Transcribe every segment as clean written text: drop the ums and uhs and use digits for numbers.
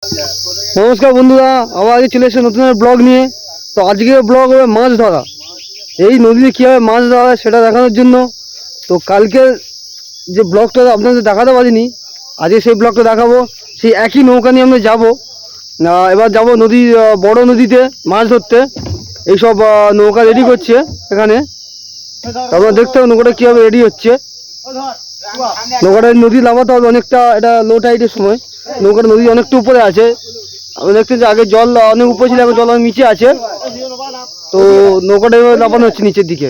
নমস্কার বন্ধুরা, আবার আগে চলে এসেছে নতুন ব্লগ নিয়ে। তো আজকে ব্লগ হবে মাছ ধরা। এই নদীতে কীভাবে মাছ ধরা হয় সেটা দেখানোর জন্য। তো কালকে যে ব্লগটা আপনাদের দেখাতে পারিনি, আজকে সেই ব্লগটা দেখাবো। সেই একই নৌকা নিয়ে আমরা যাবো, এবার যাব নদী, বড় নদীতে মাছ ধরতে। এইসব নৌকা রেডি করছে এখানে। আপনারা দেখতে হবে নৌকাটা কীভাবে রেডি হচ্ছে। নৌকাটা নদী নামাতে হবে অনেকটা, এটা লো টাইডের সময়। নৌকাটা নদী অনেকটা উপরে আছে। আমি দেখতে যে আগে জল অনেক উপরে ছিল, এখন জল অনেক নিচে আছে। তো নৌকাটা এবার নামানো হচ্ছে নিচের দিকে।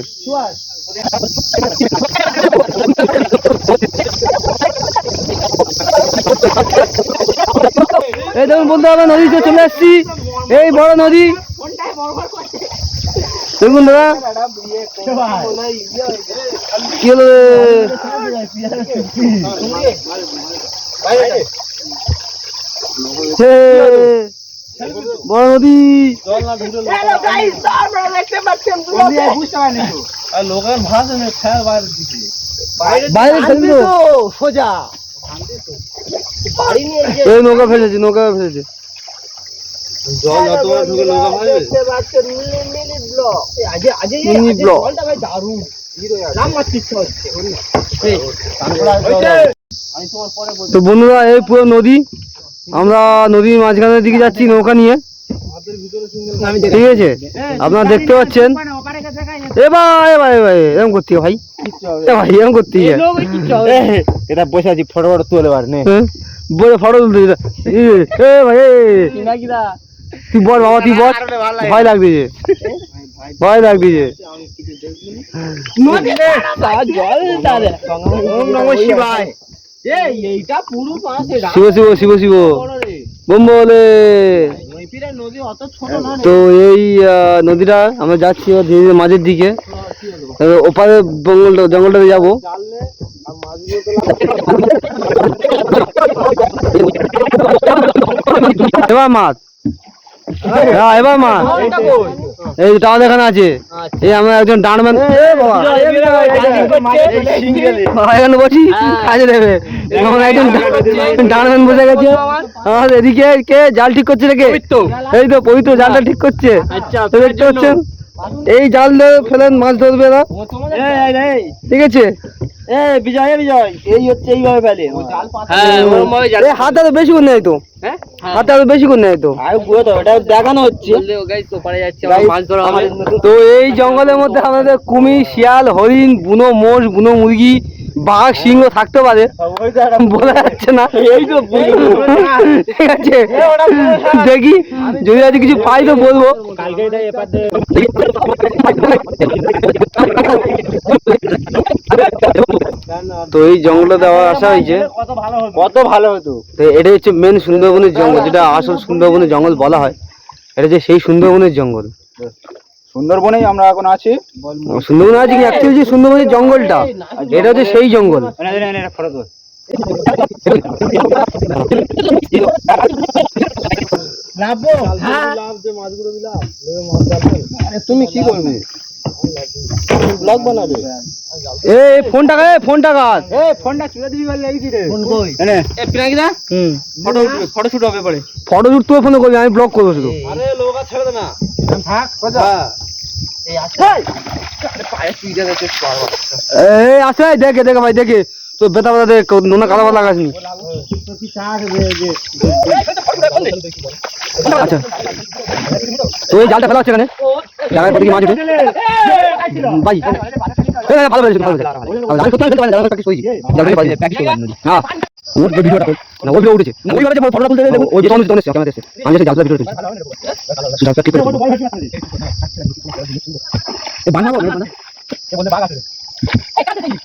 এই দেখুন বন্ধু, আমরা নদীতে চলে আসছি। এই বড় নদী দেখুন দাদা, কি হলো বড় নদী। এই নৌকা ফেলেছে, নৌকা ফেলেছে। জল ঢুকে নৌকা ফেলেছে। তো বন্ধুরা, এই পুরো নদী, আমরা নদীর মাঝখানের দিকে যাচ্ছি নৌকা নিয়ে। ঠিক আছে, আপনারা দেখতে পাচ্ছেন। এরকম করতে ভাই, ভাই এরকম করতে এটা বসে আছি, ফটো ফটো তুলে বার নেই বলে ফটো তুলতে। ভাই তুই বল বাবা, তুই বল। ভয় লাগতেছে, ভয় লাগতেছে। শিব শিব শিব শিব বোম বলে। তো এই নদীটা আমরা যাচ্ছি ধীরে ধীরে মাঝের দিকে। ওপারে জঙ্গলটাতে যাবো। এবার মাছ, এবার মাছ এই টাওয়ার এখানে আছে। এই আমরা একজন ডানম্যান এখানে বসি, কাজে দেবে। একজন ডানম্যান বসে গেছে আমাদের এদিকে। কে জাল ঠিক করছে রেখে? এই তো পবিত্র জালটা ঠিক করছে, দেখতে পাচ্ছেন। এই জাল দিয়ে ফেলেন, মাছ ধরবে না, ঠিক আছে। বিজয় বিজয় এই হচ্ছে এইভাবে ফেলে। হাত হাতে বেশি করে নেয় তো, হাতে হাতে বেশি করে নেয় তো। এটা দেখানো হচ্ছে। তো এই জঙ্গলের মধ্যে আমাদের কুমির, শিয়াল, হরিণ, বুনো মোষ, বুনো মুরগি, বাঘ, সিংহ থাকতে পারে, বোঝা যাচ্ছে না। এই তো ঠিক আছে, দেখি যদি আজ কিছু পাই তো বলবো। তো এই জঙ্গলে দেওয়া আসা হয়েছে, কত ভালো হতো। তো এটা হচ্ছে মেন সুন্দরবনের জঙ্গল, যেটা আসল সুন্দরবনের জঙ্গল বলা হয়। এটা যে সেই সুন্দরবনের জঙ্গল। সুন্দরবনেই আমরা এখন আছি। সুন্দরবনে আছি কি, অ্যাকচুয়ালি যে সুন্দরবনের জঙ্গলটা, এটা হচ্ছে সেই জঙ্গল। তুমি কি করবে? ব্লগ বানাবে? এই ফোনটা কাজ, ফোনটা কাজ। এই ফোনটা চুলে দিবি বলে লাগি রে। ফোন কই? এনে এ পিনাকিদা, ফটো উঠবে, ফটো শুট হবে পরে। ফটো শুট তুই ফোন করবি, আমি ব্লগ করব শুধু। আরে লোকা ছেড়ে দে না, থাক কথা। এই আসে, আরে পায়ে তুই যা দেখছিস বাবা। এই আসে, দেখে দেখে ভাই, দেখে তো বেটা বেটা দেখ, নোনা কালা বালা লাগাসনি। তো কি চাক দে দে। আচ্ছা, তো এই জালটা ফেলা হচ্ছে এখানে, জায়গায় কত কি মাছ উঠে ভাই। ভালো ভালো ভালো, আমি কোথায় ফেলতে পারি, জায়গা প্র্যাকটিস করেছি, জায়গা পাই প্র্যাকটিস করে আমি। হ্যাঁ, ওর ভিডিওটা কর না, ওর ভিডিও উঠেছে না, ওইভাবে যে ফটোটা তুলতে দেখো, ওই যে তখন তখন ক্যামেরা দেখছে, আমি যে জালটা ভিডিও তুলছি, জালটা কি করে এ বানাবো না, এ বলে বাগ আছে, এই কাটে দেখি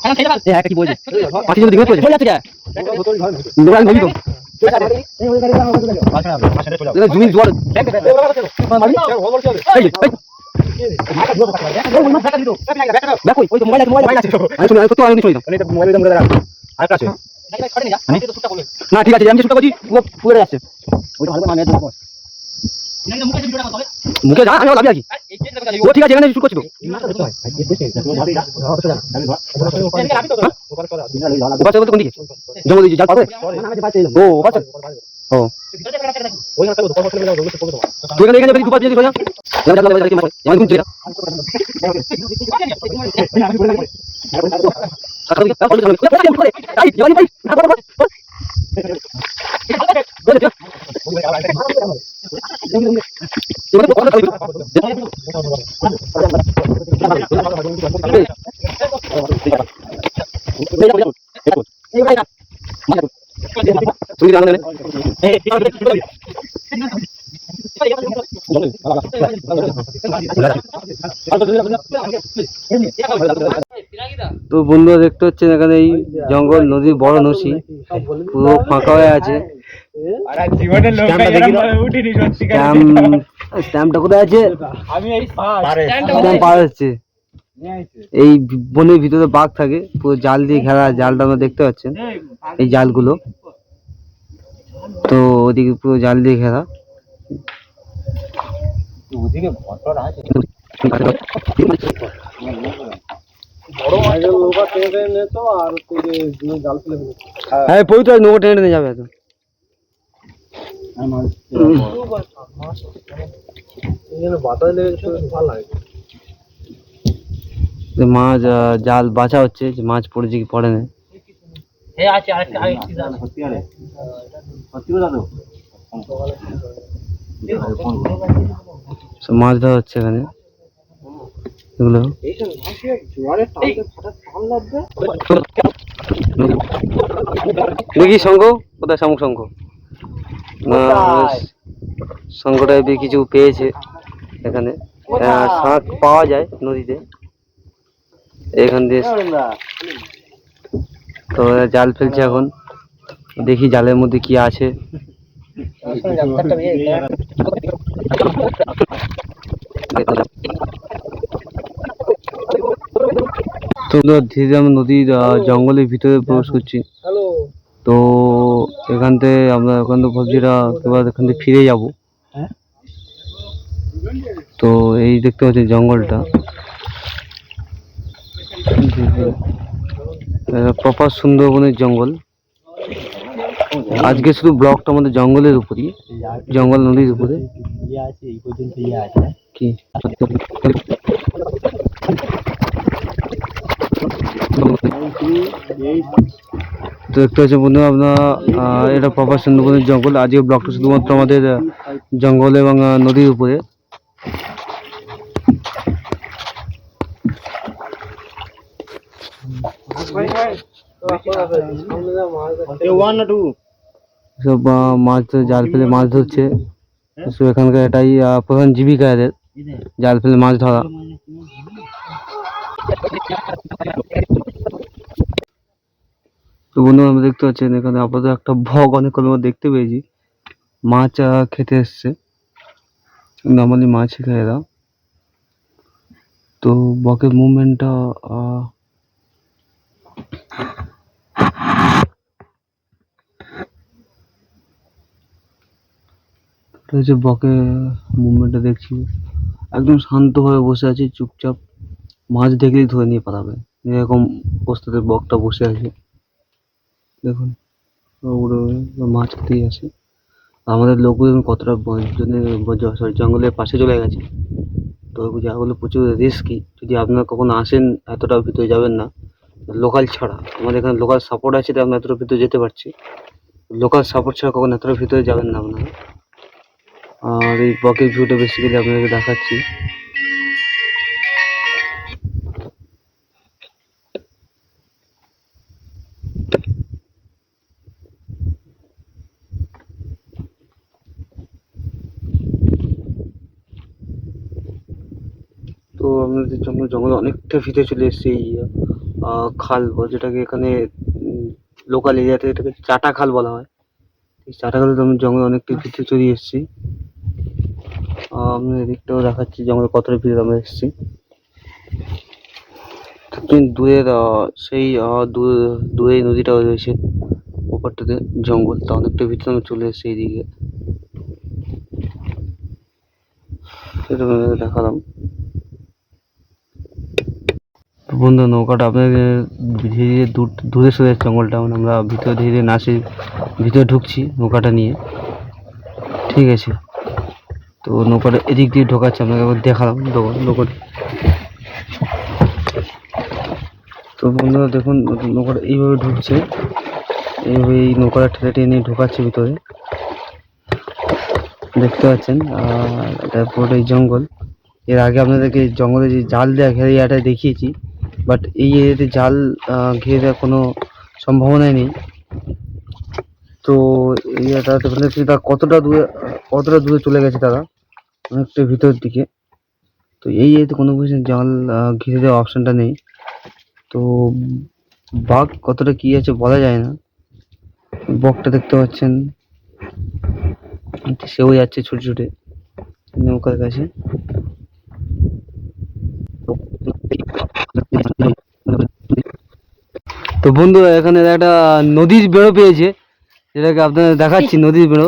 হ্যাঁ খেলা এ একটা কি বলছে, পাখি যদি দিকে চলে যাচ্ছে নোরা নবী তো জমি জোয়ার এই দেখো ওই তো মোবাইল আছে, আমি শুনি কত আমি শুনি না, মোবাইল দাম করে রাখ আর কাছে না, ঠিক আছে আমি শুটটা করছি, ও পুরো আসছে ওইটা ভালো করে মানিয়ে দেবো। মুখে যা আমি লাভ কি ও ঠিক আছে এখানে শুট করছি তো বাচ্চা বলতে কোন দিকে জঙ্গল দিকে জাল পাবে ও বাচ্চা ও তুই এখানে বেশি দুপাশ দিয়ে সোজা আমি কোন ছেলে তো বন্ধুরা দেখতে হচ্ছেন এখানে এই জঙ্গল নদীর বড় নসি পুরো ফাঁকা হয়ে আছে স্ট্যাম্পটা কোথায় আছে স্ট্যাম্প পার হচ্ছে এই বনের ভিতরে বাঘ থাকে পুরো জাল দিয়ে ঘেরা জালটা আমরা দেখতে পাচ্ছেন এই জালগুলো তো ওদিকে পুরো জাল দিয়ে ঘেরা হ্যাঁ পবিত্র নৌকা টেনে টেনে যাবে তো মাছ জাল বাঁচা হচ্ছে যে মাছ পড়েছে কি পড়ে না মাছ ধরা হচ্ছে এখানে এগুলো দেখি শঙ্খ কোথায় শামুক শঙ্খ শঙ্খ টাইপের কিছু পেয়েছে এখানে শাঁখ পাওয়া যায় নদীতে এখান দিয়ে তো জাল ফেলছে এখন দেখি জালের মধ্যে কি আছে তো ধীরে ধীরে আমরা নদীর জঙ্গলের ভিতরে প্রবেশ করছি তো এখান থেকে আমরা ওখান থেকে ভাবছি এবার এখান থেকে ফিরে যাব তো এই দেখতে পাচ্ছি জঙ্গলটা প্রপার সুন্দরবনের জঙ্গল আজকে শুধু ব্লগটা আমাদের জঙ্গলের উপরই জঙ্গল নদীর উপরে কি তো দেখতে পাচ্ছেন বন্ধু আপনার এটা প্রপার সুন্দরবনের জঙ্গল আজকে ব্লগটা শুধুমাত্র আমাদের জঙ্গল এবং নদীর উপরে সব মাছ জাল ফেলে মাছ ধরছে এখানকার এটাই প্রধান জীবিকা এদের জাল ফেলে মাছ ধরা তো বন্ধু আমরা দেখতে পাচ্ছেন এখানে আপাতত একটা বক অনেকক্ষণ দেখতে পেয়েছি মাছ খেতে এসছে নর্মালি মাছ খায় এরা তো বকের মুভমেন্টটা হচ্ছে বকের মুভমেন্টটা দেখছি একদম শান্তভাবে বসে আছে চুপচাপ মাছ দেখলেই ধরে নিয়ে পালাবে এরকম অবস্থাতে বকটা বসে আছে দেখুন মাছ খেতেই আছে আমাদের লোকজন কতটা জঙ্গলের পাশে চলে গেছে তো জায়গাগুলো প্রচুর রিস্কি যদি আপনারা কখনো আসেন এতটা ভিতরে যাবেন না লোকাল ছাড়া আমাদের এখানে লোকাল সাপোর্ট আছে তাই আমরা এতটা ভিতরে যেতে পারছি লোকাল সাপোর্ট ছাড়া কখনো এতটা ভিতরে যাবেন না আপনারা আর এই বকের ভিউটা বেসিক্যালি আপনাদেরকে দেখাচ্ছি তো আমাদের জঙ্গলে অনেকটা ভিতরে চলে এসেছে এই খাল যেটাকে এখানে লোকাল এরিয়াতে এটাকে চাটা খাল বলা হয় এই চাটা খালে তো আমি জঙ্গলে অনেকটা ভিতরে চলে এসেছি আমি এদিকটাও দেখাচ্ছি জঙ্গলে কতটা ভিতরে আমরা এসেছি দূরের সেই দূরে নদীটা রয়েছে ওপারটাতে জঙ্গল তা অনেকটা ভিতরে আমরা চলে এসেছি এইদিকে সেটা দেখালাম। তো বন্ধু নৌকাটা আপনাকে ধীরে ধীরে দূরে সরে যাচ্ছে জঙ্গলটা, মানে আমরা ভিতরে ধীরে ধীরে নাসি ভিতরে ঢুকছি নৌকাটা নিয়ে, ঠিক আছে। তো নৌকাটা এদিক দিয়ে ঢোকাচ্ছে, আপনাকে একবার দেখালাম নৌকাটা। তো বন্ধুরা দেখুন নৌকাটা এইভাবে ঢুকছে, এইভাবে এই নৌকাটা ঠেলে টেনে নিয়ে ঢোকাচ্ছে ভিতরে, দেখতে পাচ্ছেন। আর এটা পুরোটাই জঙ্গল। এর আগে আপনাদেরকে জঙ্গলে যে জাল দেওয়া ঘেরে এটা দেখিয়েছি, বাট এই এরিয়াতে জাল ঘিরে দেওয়ার কোনো সম্ভাবনাই নেই। তো এরিয়াটা তারা কতটা দূরে চলে গেছে, তারা অনেকটা ভিতরের দিকে। তো এই এরিয়াতে কোনো কিছু জাল ঘিরে দেওয়ার অপশানটা নেই। তো বাঘ কতটা কি আছে বলা যায় না। বকটা দেখতে পাচ্ছেন সেও যাচ্ছে ছুটে ছুটে নৌকার কাছে। তো বন্ধুরা এখানে একটা নদীর বেড়ো পেয়েছে, যেটাকে আপনাদের দেখাচ্ছি। নদীর বেড়ো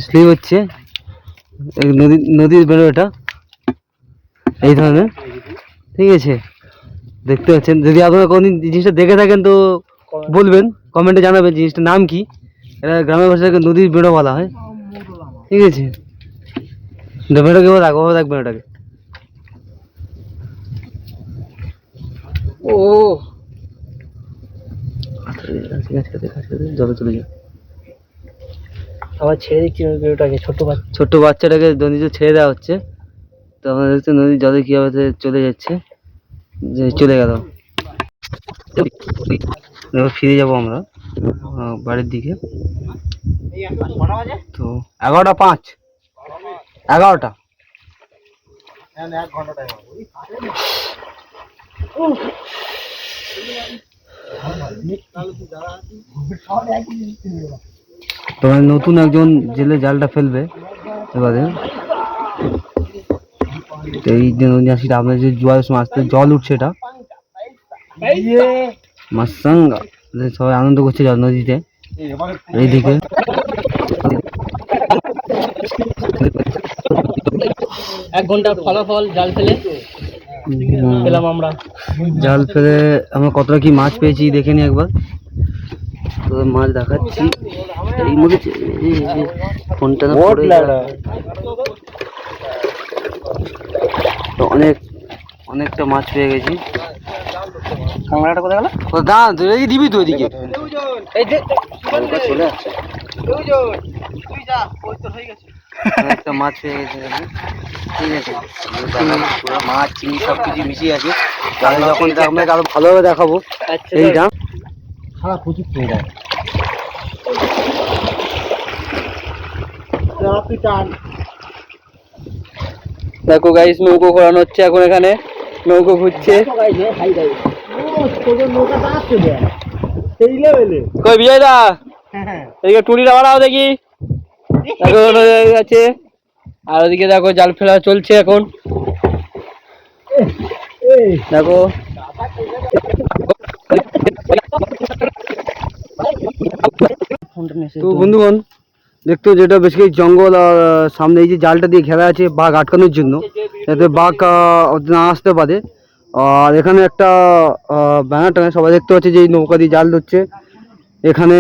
স্লিপ হচ্ছে, নদীর বেড়ো এটা এই ধরনের, ঠিক আছে। দেখতে পাচ্ছেন, যদি আপনারা কোনদিন জিনিসটা দেখে থাকেন তো বলবেন, কমেন্টে জানাবেন জিনিসটার নাম কি। এটা গ্রামের ভাষাকে নদীর বেড়ো বলা হয়, ঠিক আছে। বেড়োকে ওভাবে রাখবেন ওটাকে। ও জলে চলে যায়, আবার ছেড়ে দিচ্ছি বেড়োটাকে, ছোট্ট বাচ্চাটাকে নদীতে ছেড়ে দেওয়া হচ্ছে। তো আমরা দেখছি নদীর জলে কীভাবে চলে যাচ্ছে, যে চলে গেল। এবার ফিরে যাবো আমরা বাড়ির দিকে। তো 11:05, 11টা। তো নতুন একজন জেলে জালটা ফেলবে এবারে। এই যে নদী আপনার যে জোয়ারের সময় আসতে জল উঠছে, এটা মাসাঙ্গা, সবাই আনন্দ করছে জল নদীতে। এইদিকে এক ঘন্টা ফলাফল জাল ফেলে পেলাম আমরা। জাল ফেলে আমরা কতটা কি মাছ পেয়েছি দেখে নি একবার। তো মাছ দেখাচ্ছি এই মধ্যে, ফোনটা তো অনেকটা মাছ পেয়ে গেছি। কাঁকড়াটা কোথায় গেল? দাঁড়া দিবি তো ওইদিকে চলে আসছে। একটা মাছ পেয়ে গেছে, ঠিক আছে। মাছ চিনি সব কিছু মিশিয়ে আছে, তাহলে যখন আপনাকে আরো ভালোভাবে দেখাবো। এইটা প্রচুর দেখো গাইস, নৌকো ঘোরানো হচ্ছে এখন, এখানে নৌকো ঘুরছে। কই বিজয় দা, এদিকে টুরিটা বাড়াও দেখি। দেখো আছে, আর ওদিকে দেখো জাল ফেলা চলছে এখন। দেখো তো বন্ধুগণ, দেখতো যেটা বেশি জঙ্গল আর সামনে এই যে জালটা দিয়ে ঘেরা আছে বাঘ আটকানোর জন্য, যাতে বাঘ না আসতে পারে। আর এখানে একটা ব্যানার টাঙায়, সবাই দেখতে পাচ্ছে যে এই নৌকা দিয়ে জাল ধরছে। এখানে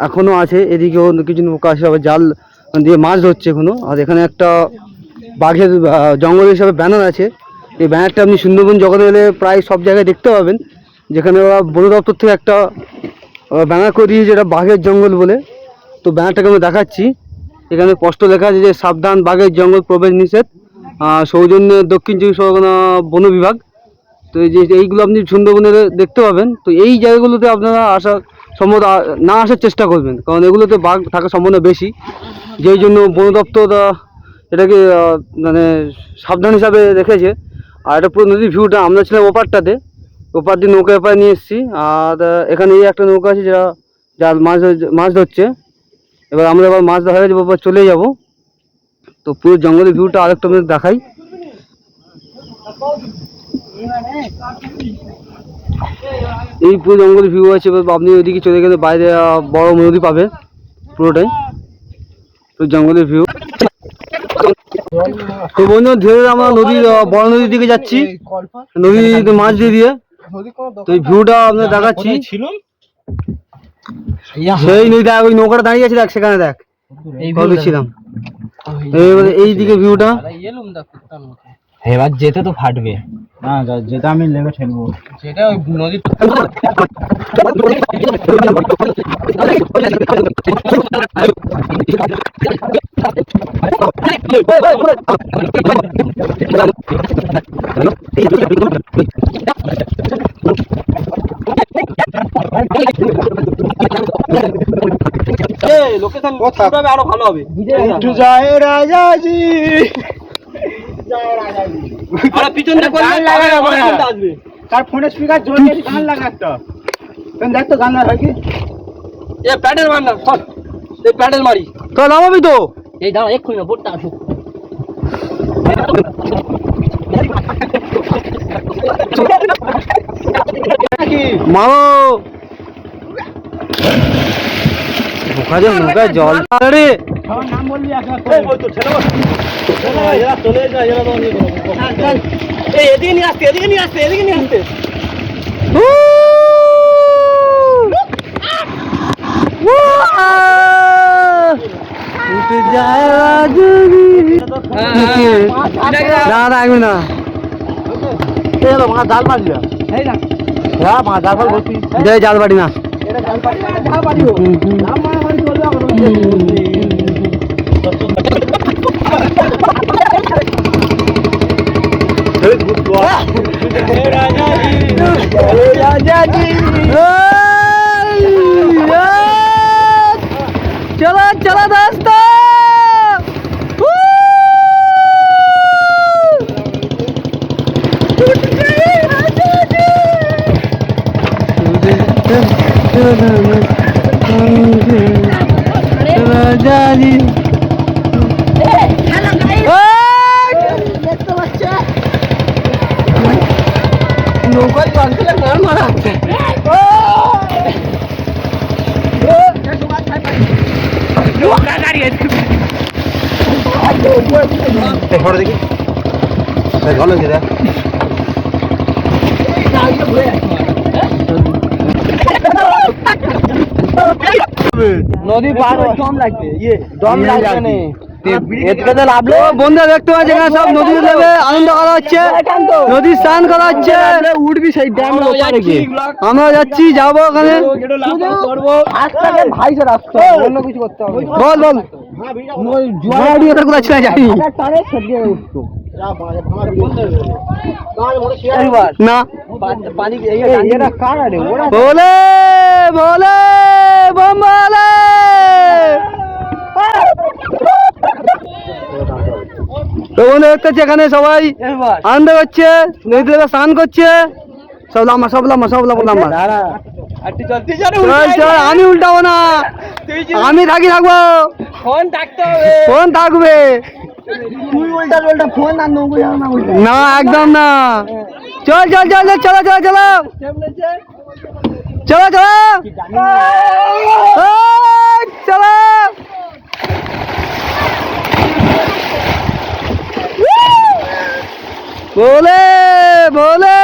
এখনো আছে, এদিকেও কিছু নৌকা আছে, সবাই জাল দিয়ে মাছ ধরছে এখনো। আর এখানে একটা বাঘের জঙ্গল হিসাবে ব্যানার আছে। এই ব্যানারটা আপনি সুন্দরবন জগতে এলে প্রায় সব জায়গায় দেখতে পাবেন, যেখানে ওরা বন দপ্তর থেকে একটা ব্যানার করে দিয়েছে, যেটা বাঘের জঙ্গল বলে। তো ব্যানারটাকে আমি দেখাচ্ছি, এখানে স্পষ্ট লেখা আছে যে সাবধান, বাঘের জঙ্গল প্রবেশ নিষেধ, সৌজন্যে দক্ষিণ চব্বিশ পরগনা বন বিভাগ। তো এই যে এইগুলো আপনি সুন্দরবনে দেখতে পাবেন। তো এই জায়গাগুলোতে আপনারা সম্ভবত না আসার চেষ্টা করবেন, কারণ এগুলোতে বাঘ থাকার সম্ভাবনা বেশি। যেই জন্য বন দপ্তর এটাকে মানে সাবধান হিসাবে রেখেছে। আর এটা পুরো নদীর ভিউটা, আমরা ছিলাম ওপারটাতে, ওপার দিয়ে নৌকা এপারে নিয়ে এসেছি। আর এখানে এই একটা নৌকা আছে যেটা জাল মাছ ধরছে। এবার আমরা মাছ ধরা হয়ে যাবো, চলে যাব। তো পুরো জঙ্গলের ভিউটা আরেকটা আপনাদের দেখাই। এই পুরো জঙ্গলের ভিউ আছে। এবার আপনি ওইদিকে চলে গেলে বাইরে বড় নদী পাবে পুরোটাই, তো জঙ্গলের ভিউ। তো বন্ধু ধীরে ধীরে আমরা নদীর বড় নদীর দিকে যাচ্ছি, নদীতে মাছ দিয়ে দিয়ে। তো এই ভিউটা আপনাদের দেখাচ্ছি। সেই নদীটা ওই নৌকাটা দাঁড়িয়ে আছে, দেখ সেখানে দেখ কবে ছিলাম। এই দিকে ভিউটা। এবার যেতে তো ফাটবে না, যেটা আমি লেগে ঠেলবো, যেটা ওই নদীর লোকেশন আরো ভালো হবে। জয় রাজাজি, আরে পিছনটা কোন লাগা আসবে, তার ফোনে স্পিকার জোরে দিয়ে গান লাগা একটা। তুমি দেখ তো গান না হয় কি, এ প্যাডেল মার না, চল এই প্যাডেল মারি তো নামাবি তো। এই দাঁড়া এক্ষুনি না, বোটটা আসুক। মারো নৌকায় জল রে। আমার নাম বলবি একবার, ওই তো ছেলে এরা চলে যায়, এরা তো এই এদিকে নিয়ে আসতে, এদিকে নিয়ে আসতে, এদিকে নিয়ে আসতে। জাল মারি জাল বলছি, জাল বাড়ি না चला चला दोस्तों, राजा जी नौका मारा দেখি ভালো হয়েছে দেখ। নদী পার দম লাগবে, ইয়ে দম লাগবে না। বন্ধুরা দেখতে পাচ্ছি এখানে সব নদীতে নেমে আনন্দ করা হচ্ছে, নদী স্নান করা হচ্ছে। উঠবি সেই ড্যাম, আমরা যাচ্ছি, যাবো ওখানে। ভাই স্যার আসতে অন্য কিছু করতে হবে। বল বল কোথায় ছিল জানি না। বলে বলে বম বলে তো বন্ধু দেখতে পাচ্ছি এখানে সবাই আনন্দ করছে, নদীতে স্নান করছে। সব লাম্বা সব লাম্বা সব লাম্বা লাম্বা। আমি উল্টাবো না, আমি থাকবো। ফোন থাকবে না, একদম না। চল চল চল চলো চলো চলো চলো চলো চলো। बोले बोले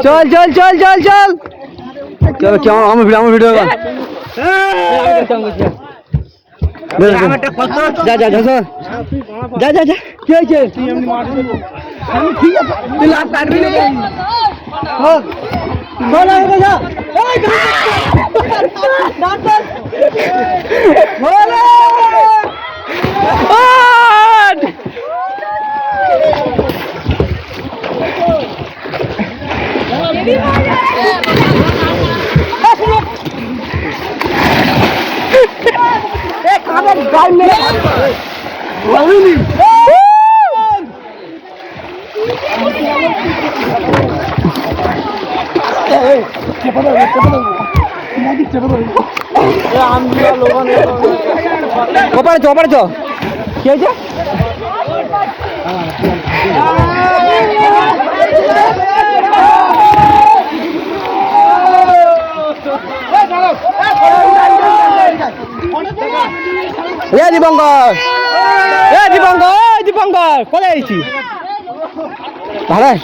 चल चल चल चल चल चलो क्या हम वीडियो जा जा जा जा जा जा क्या ওপারে চ কি হয়েছে? দীপঙ্কর দীপঙ্কর কোথায় আইছি ভাড়ায়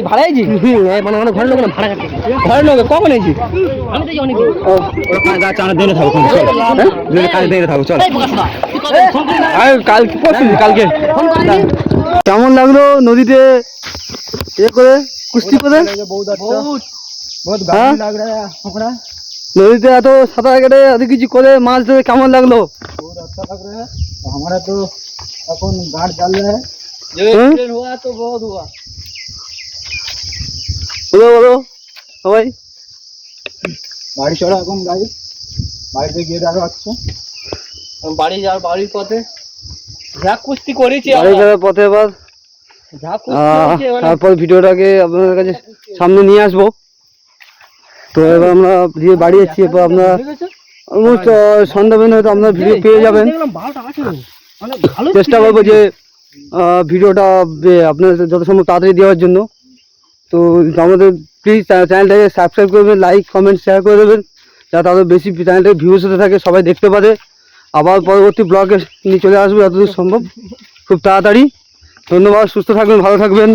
ভাড়া আইছি মানে আমার ঘরের লোক না ভাড়া ঘরের লোক কখন আইছি আমি তো অনেক দিনে থাকবো দিনে থাকবো চল কালকে পরশু কালকে কেমন লাগলো নদীতে করে কুস্তি করে হ্যাঁ? নদীতে এত সাঁতার কেটে এত কিছু করে মাছ ধরে কেমন লাগলো? हमारा तो अपन घाट डाल रहे हैं हुआ तो बहुत हुआ বলো বলো সবাই বাড়ি চড়া এখন গাড়ি বাড়িতে গিয়ে দেখো আচ্ছা বাড়ি যাওয়ার বাড়ির পথে যা কুস্তি করেছি বাড়ি ফেরার পথে এবার যা কুস্তি করেছি তারপর ভিডিওটাকে আপনাদের কাছে সামনে নিয়ে আসবো। তো এবার আমরা যে বাড়ি যাচ্ছি এরপর আমরা অলমোস্ট সন্ধ্যাবেলা হয়তো আপনারা ভিডিও পেয়ে যাবেন। চেষ্টা করবো যে ভিডিওটা আপনাদের যত সম্ভব তাড়াতাড়ি দেওয়ার জন্য। তো আমাদের প্লিজ চ্যানেলটাকে সাবস্ক্রাইব করবেন, লাইক কমেন্ট শেয়ার করে দেবেন যাতে আরও বেশি চ্যানেলটাকে ভিউজ হতে থাকে, সবাই দেখতে পারে। আবার পরবর্তী ব্লগে নিয়ে চলে আসবো যতদূর সম্ভব খুব তাড়াতাড়ি। ধন্যবাদ, সুস্থ থাকবেন, ভালো থাকবেন।